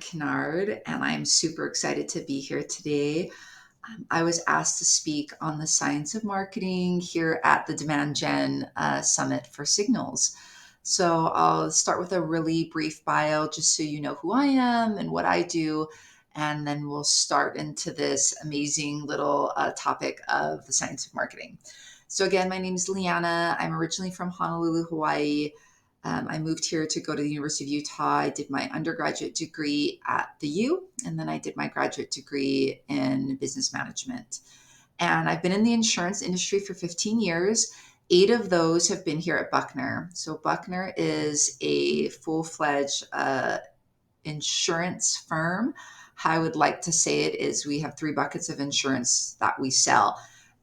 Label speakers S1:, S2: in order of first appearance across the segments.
S1: Kinard, and I'm super excited to be here today. I was asked to speak on the science of marketing here at the Demand Gen Summit for Signals. So I'll start with a really brief bio just so you know who I am and what I do, and then we'll start into this amazing little topic of the science of marketing. So again, my name is Lianna. I'm originally from Honolulu, Hawaii. I moved here to go to the University of Utah. I did my undergraduate degree at the U, and then I did my graduate degree in business management. And I've been in the insurance industry for 15 years. 8 of those have been here at Buckner. So Buckner is a full-fledged insurance firm. How I would like to say it is we have 3 buckets of insurance that we sell.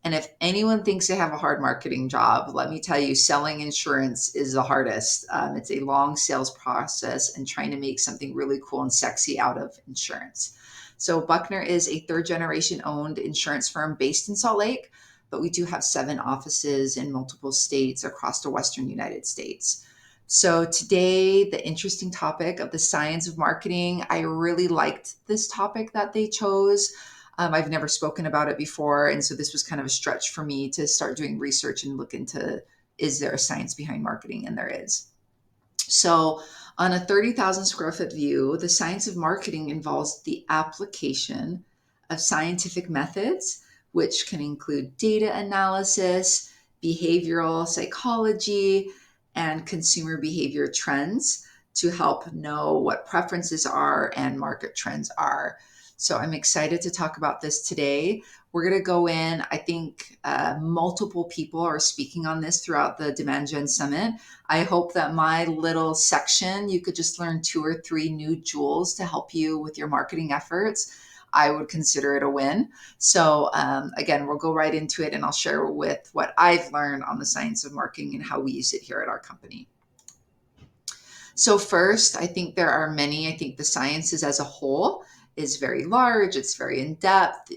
S1: And if anyone thinks they have a hard marketing job, let me tell you, selling insurance is the hardest. It's a long sales process and trying to make something really cool and sexy out of insurance. So Buckner is a third generation owned insurance firm based in Salt Lake, but we do have 7 offices in multiple states across the Western United States. So today, the interesting topic of the science of marketing, I really liked this topic that they chose. I've never spoken about it before. And so this was kind of a stretch for me to start doing research and look into, is there a science behind marketing? And there is. So on a 30,000 square foot view, the science of marketing involves the application of scientific methods, which can include data analysis, behavioral psychology, and consumer behavior trends to help know what preferences are and market trends are. So I'm excited to talk about this today. We're going to go in, I think multiple people are speaking on this throughout the Demand Gen Summit. I hope that my little section, you could just learn 2 or 3 new jewels to help you with your marketing efforts. I would consider it a win. So again, we'll go right into it and I'll share with what I've learned on the science of marketing and how we use it here at our company. So first, I think there are many. I think the sciences as a whole is very large. It's very in-depth.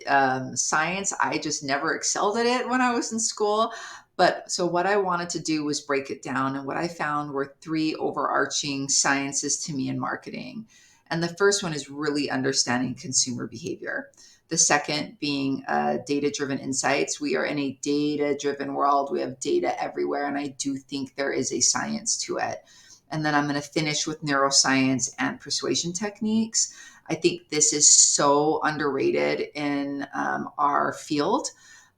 S1: Science, I just never excelled at it when I was in school. But so what I wanted to do was break it down. And what I found were 3 overarching sciences to me in marketing. And the first one is really understanding consumer behavior. The second being data-driven insights. We are in a data-driven world. We have data everywhere. And I do think there is a science to it. And then I'm going to finish with neuroscience and persuasion techniques. I think this is so underrated in our field.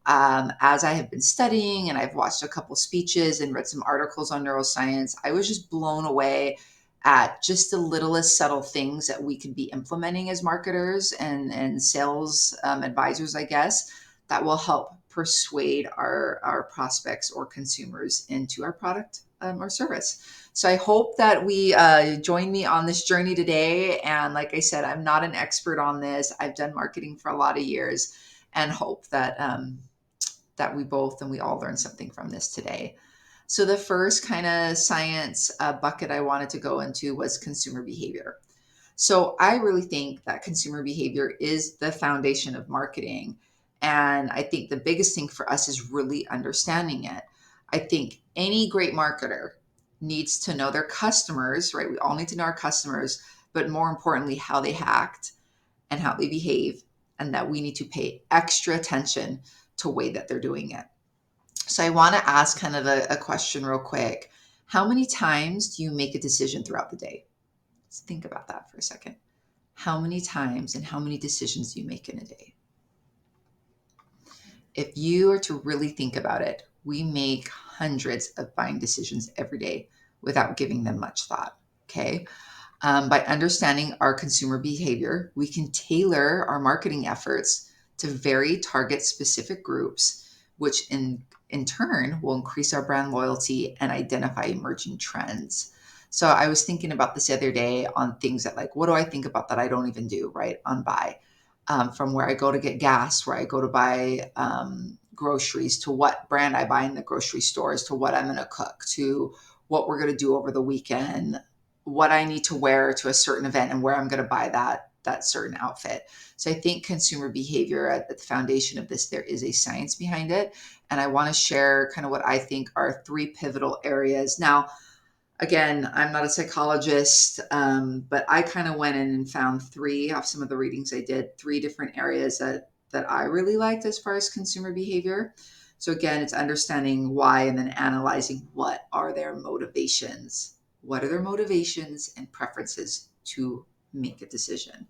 S1: As I have been studying and I've watched a couple speeches and read some articles on neuroscience, I was just blown away at just the littlest subtle things that we could be implementing as marketers and sales advisors, I guess, that will help persuade our prospects or consumers into our product or service. So I hope that we join me on this journey today. And like I said, I'm not an expert on this. I've done marketing for a lot of years and hope that that we both and we all learn something from this today. So the first kind of science bucket I wanted to go into was consumer behavior. So I really think that consumer behavior is the foundation of marketing. And I think the biggest thing for us is really understanding it. I think any great marketer needs to know their customers, right? We all need to know our customers, but more importantly, how they act and how they behave, and that we need to pay extra attention to the way that they're doing it. So I want to ask kind of a question real quick. How many times do you make a decision throughout the day? Let's think about that for a second. How many times and how many decisions do you make in a day? If you are to really think about it, we make hundreds of buying decisions every day without giving them much thought, okay? By understanding our consumer behavior, we can tailor our marketing efforts to very target specific groups, which in turn will increase our brand loyalty and identify emerging trends. So I was thinking about this the other day on things that like, what do I think about that I don't even do, right? On buy. From where I go to get gas, where I go to buy groceries, to what brand I buy in the grocery stores, to what I'm going to cook, to what we're going to do over the weekend, what I need to wear to a certain event and where I'm going to buy that certain outfit. So I think consumer behavior at the foundation of this, there is a science behind it. And I want to share kind of what I think are 3 pivotal areas. Now, Again, I'm not a psychologist, but I kind of went in and found three off some of the readings I did, three different areas that I really liked as far as consumer behavior. So again, it's understanding why and then analyzing what are their motivations. What are their motivations and preferences to make a decision?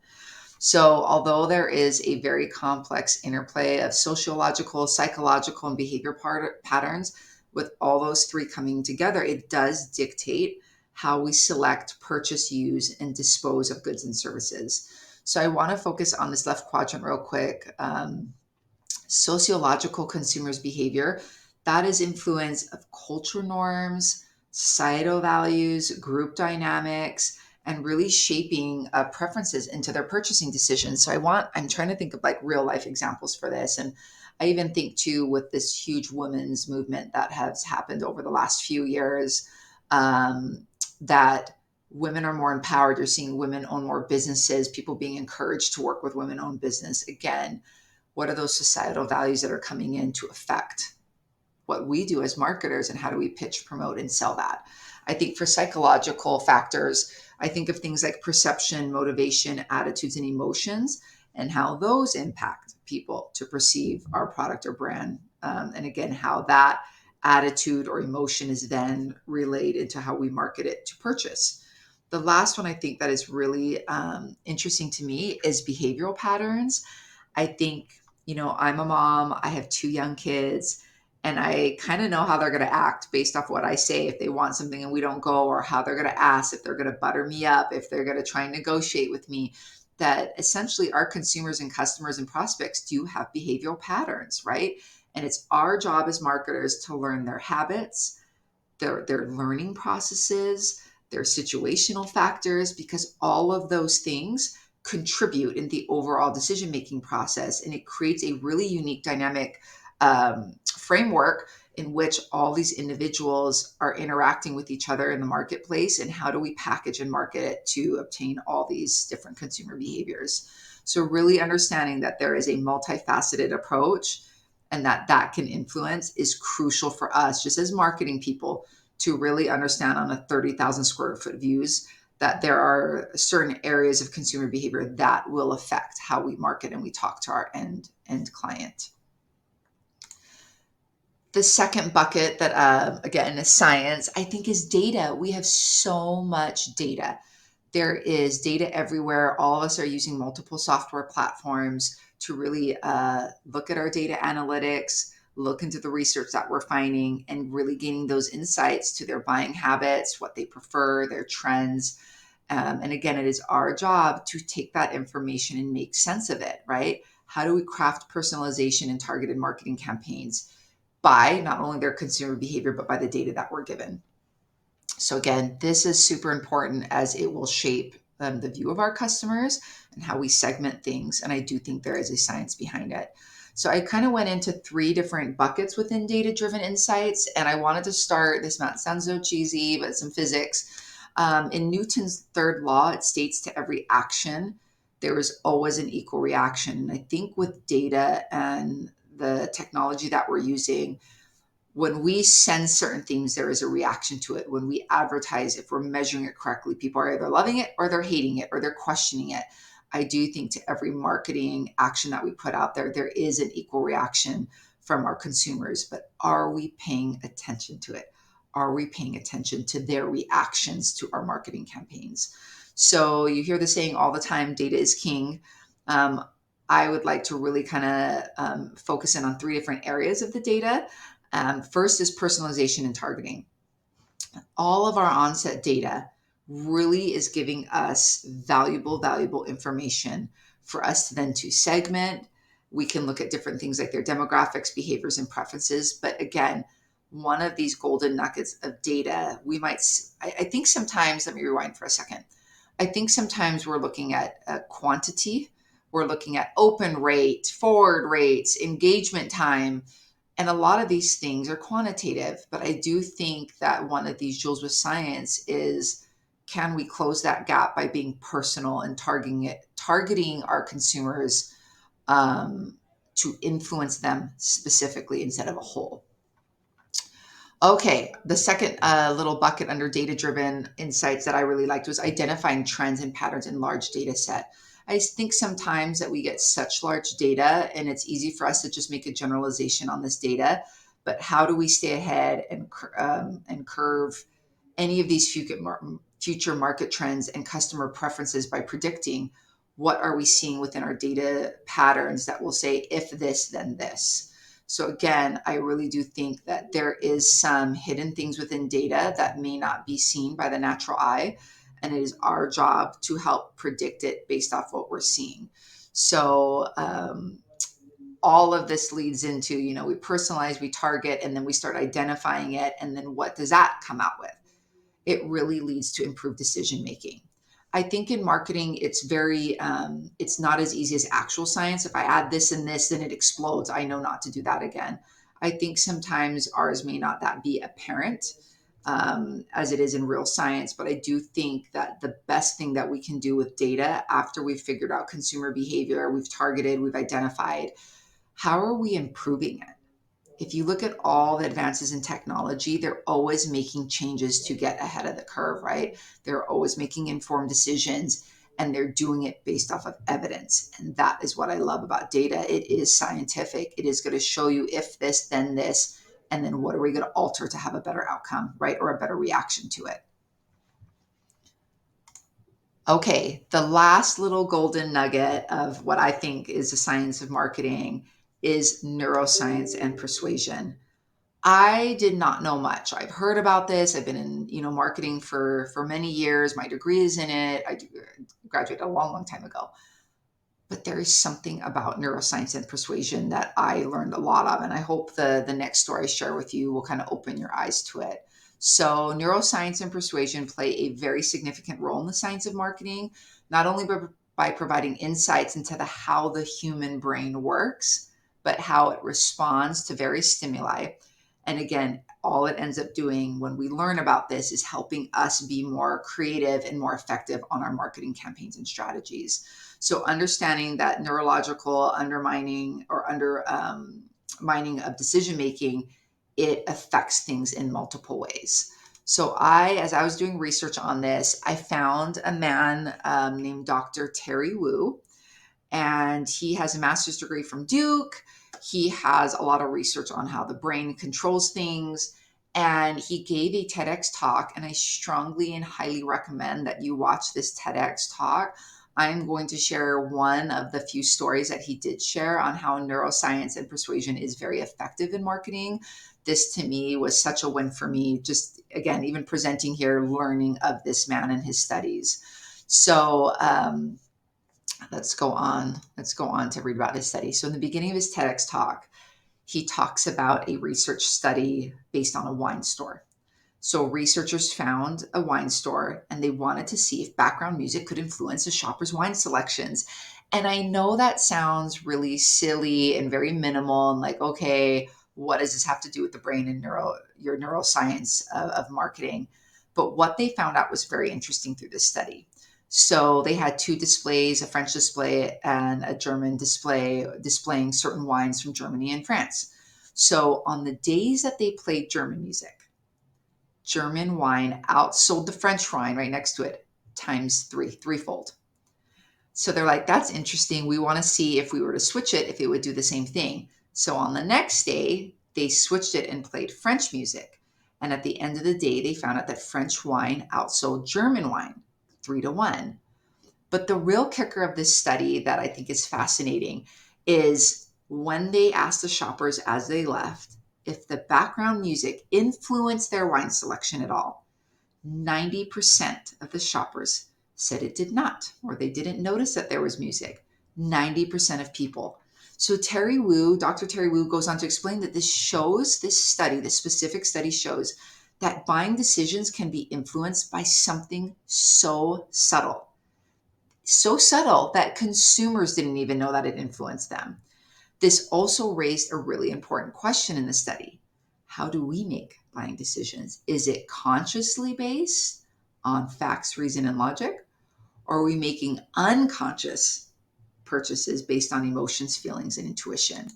S1: So, although there is a very complex interplay of sociological, psychological, and patterns, with all those three coming together, it does dictate how we select, purchase, use, and dispose of goods and services. So, I want to focus on this left quadrant real quick. Sociological consumers' behavior, that is influence of culture norms, societal values, group dynamics, and really shaping preferences into their purchasing decisions. So I'm trying to think of like real life examples for this. And I even think too with this huge women's movement that has happened over the last few years, that women are more empowered. You're seeing women own more businesses, people being encouraged to work with women owned business. Again, what are those societal values that are coming in to affect what we do as marketers, and how do we pitch, promote, and sell that? I think for psychological factors, I think of things like perception, motivation, attitudes, and emotions, and how those impact people to perceive our product or brand. And again, how that attitude or emotion is then relayed to how we market it to purchase. The last one I think that is really interesting to me is behavioral patterns. I think, I'm a mom, I have two young kids, and I kind of know how they're going to act based off what I say if they want something and we don't go, or how they're going to ask, if they're going to butter me up, if they're going to try and negotiate with me. That essentially our consumers and customers and prospects do have behavioral patterns, right? And it's our job as marketers to learn their habits, their learning processes, their situational factors, because all of those things contribute in the overall decision making process, and it creates a really unique dynamic framework in which all these individuals are interacting with each other in the marketplace, and how do we package and market it to obtain all these different consumer behaviors. So really understanding that there is a multifaceted approach, and that can influence, is crucial for us just as marketing people to really understand on a 30,000 square foot views that there are certain areas of consumer behavior that will affect how we market and we talk to our end client. The second bucket that, again, is science, I think, is data. We have so much data. There is data everywhere. All of us are using multiple software platforms to really look at our data analytics, look into the research that we're finding, and really gaining those insights to their buying habits, what they prefer, their trends. And again, it is our job to take that information and make sense of it, right? How do we craft personalization and targeted marketing campaigns by not only their consumer behavior, but by the data that we're given? So again, this is super important as it will shape the view of our customers and how we segment things. And I do think there is a science behind it. So I kind of went into three different buckets within data-driven insights. And I wanted to start, this might sound so cheesy, but some physics. In Newton's third law, it states to every action, there is always an equal reaction. And I think with data and the technology that we're using, when we send certain things, there is a reaction to it. When we advertise, if we're measuring it correctly, people are either loving it or they're hating it or they're questioning it. I do think to every marketing action that we put out there, there is an equal reaction from our consumers. But are we paying attention to it? Are we paying attention to their reactions to our marketing campaigns? So you hear the saying all the time, data is king. I would like to really kind of focus in on three different areas of the data. First is personalization and targeting. All of our onset data really is giving us valuable information for us to then to segment. We can look at different things like their demographics, behaviors, and preferences. But again, one of these golden nuggets of data, I think sometimes, let me rewind for a second. I think sometimes we're looking at quantity. We're looking at open rate, forward rates, engagement time, and a lot of these things are quantitative, but I do think that one of these jewels with science is, can we close that gap by being personal and targeting our consumers to influence them specifically instead of a whole? Okay, the second little bucket under data-driven insights that I really liked was identifying trends and patterns in large data set. I think sometimes that we get such large data and it's easy for us to just make a generalization on this data, but how do we stay ahead and curve any of these future market trends and customer preferences by predicting what are we seeing within our data patterns that will say if this then this. So again, I really do think that there is some hidden things within data that may not be seen by the natural eye, and it is our job to help predict it based off what we're seeing. So all of this leads into, we personalize, we target, and then we start identifying it, and then what does that come out with? It really leads to improved decision making. I think in marketing, it's not as easy as actual science. If I add this and this, then it explodes. I know not to do that again. I think sometimes ours may not that be apparent as it is in real science, but I do think that the best thing that we can do with data after we've figured out consumer behavior, we've targeted, we've identified, how are we improving it? If you look at all the advances in technology, they're always making changes to get ahead of the curve, right? They're always making informed decisions and they're doing it based off of evidence. And that is what I love about data. It is scientific. It is going to show you if this, then this, and then what are we going to alter to have a better outcome, right? Or a better reaction to it. Okay, the last little golden nugget of what I think is the science of marketing is neuroscience and persuasion. I did not know much. I've heard about this. I've been in, marketing for many years. My degree is in it. Graduated a long, long time ago. But there is something about neuroscience and persuasion that I learned a lot of, and I hope the next story I share with you will kind of open your eyes to it. So, neuroscience and persuasion play a very significant role in the science of marketing, not only by providing insights into how the human brain works, but how it responds to various stimuli. And again, all it ends up doing when we learn about this is helping us be more creative and more effective on our marketing campaigns and strategies. So understanding that neurological undermining or undermining of decision making, it affects things in multiple ways. So as I was doing research on this, I found a man named Dr. Terry Wu, and he has a master's degree from Duke. He has a lot of research on how the brain controls things. And he gave a TEDx talk, and I strongly and highly recommend that you watch this TEDx talk. I'm going to share one of the few stories that he did share on how neuroscience and persuasion is very effective in marketing. This to me was such a win for me, just again, even presenting here, learning of this man and his studies. So, let's go on. Let's go on to read about his study. So in the beginning of his TEDx talk, he talks about a research study based on a wine store. So researchers found a wine store and they wanted to see if background music could influence a shopper's wine selections. And I know that sounds really silly and very minimal and like, okay, what does this have to do with the brain and your neuroscience of marketing? But what they found out was very interesting through this study. So they had two displays, a French display and a German display displaying certain wines from Germany and France. So on the days that they played German music, German wine outsold the French wine right next to it times threefold. So they're like, that's interesting. We want to see if we were to switch it, if it would do the same thing. So on the next day, they switched it and played French music. And at the end of the day, they found out that French wine outsold German wine 3-1. But the real kicker of this study that I think is fascinating is when they asked the shoppers as they left if the background music influenced their wine selection at all, 90% of the shoppers said it did not, or they didn't notice that there was music. 90% of people. So Dr. Terry Wu goes on to explain that this specific study shows that buying decisions can be influenced by something so subtle that consumers didn't even know that it influenced them. This also raised a really important question in the study. How do we make buying decisions? Is it consciously based on facts, reason, and logic? Or are we making unconscious purchases based on emotions, feelings, and intuition?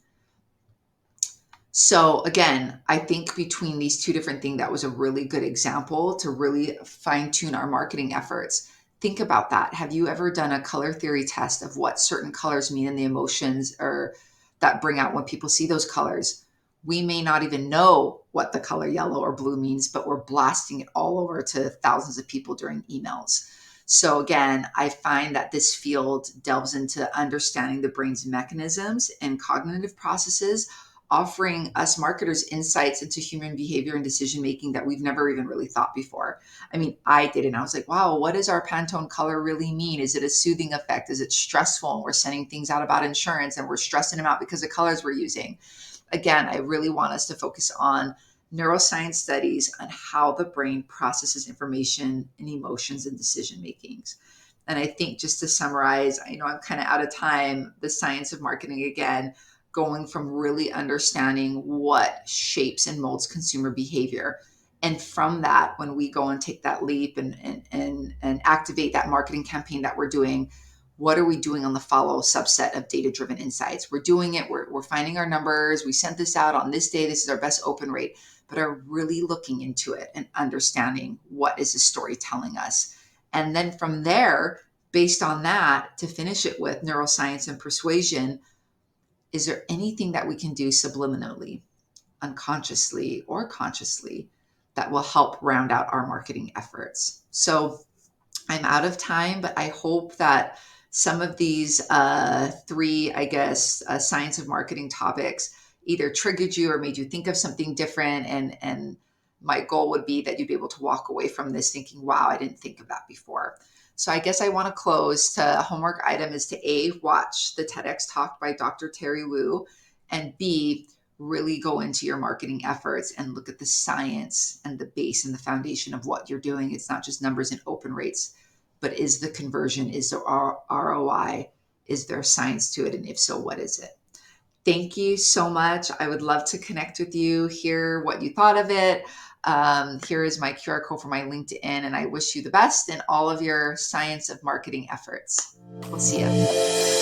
S1: So again, I think between these two different things, that was a really good example to really fine tune our marketing efforts. Think about that. Have you ever done a color theory test of what certain colors mean and the emotions or that bring out when people see those colors? We may not even know what the color yellow or blue means, but we're blasting it all over to thousands of people during emails. So again, I find that this field delves into understanding the brain's mechanisms and cognitive processes, offering us marketers insights into human behavior and decision making that we've never even really thought before. I mean, I did, and I was like, wow, what does our Pantone color really mean? Is it a soothing effect? Is it stressful? And we're sending things out about insurance and we're stressing them out because of colors we're using. Again, I really want us to focus on neuroscience studies on how the brain processes information and emotions and decision makings. And I think just to summarize, I know I'm kind of out of time, the science of marketing again, going from really understanding what shapes and molds consumer behavior. And from that, when we go and take that leap and activate that marketing campaign that we're doing, what are we doing on the follow subset of data driven insights? We're doing it, we're finding our numbers. We sent this out on this day. This is our best open rate, but are really looking into it and understanding what is the story telling us. And then from there, based on that, to finish it with neuroscience and persuasion, is there anything that we can do subliminally, unconsciously, or consciously that will help round out our marketing efforts? So I'm out of time, but I hope that some of these three, I guess, science of marketing topics either triggered you or made you think of something different. And my goal would be that you'd be able to walk away from this thinking, wow, I didn't think of that before. So I guess I want to close to homework item is to A, watch the TEDx talk by Dr. Terry Wu, and B, really go into your marketing efforts and look at the science and the base and the foundation of what you're doing. It's not just numbers and open rates, but is the conversion, is there ROI, is there science to it? And if so, what is it? Thank you so much. I would love to connect with you, hear what you thought of it. Here is my QR code for my LinkedIn, and I wish you the best in all of your science of marketing efforts. We'll see you.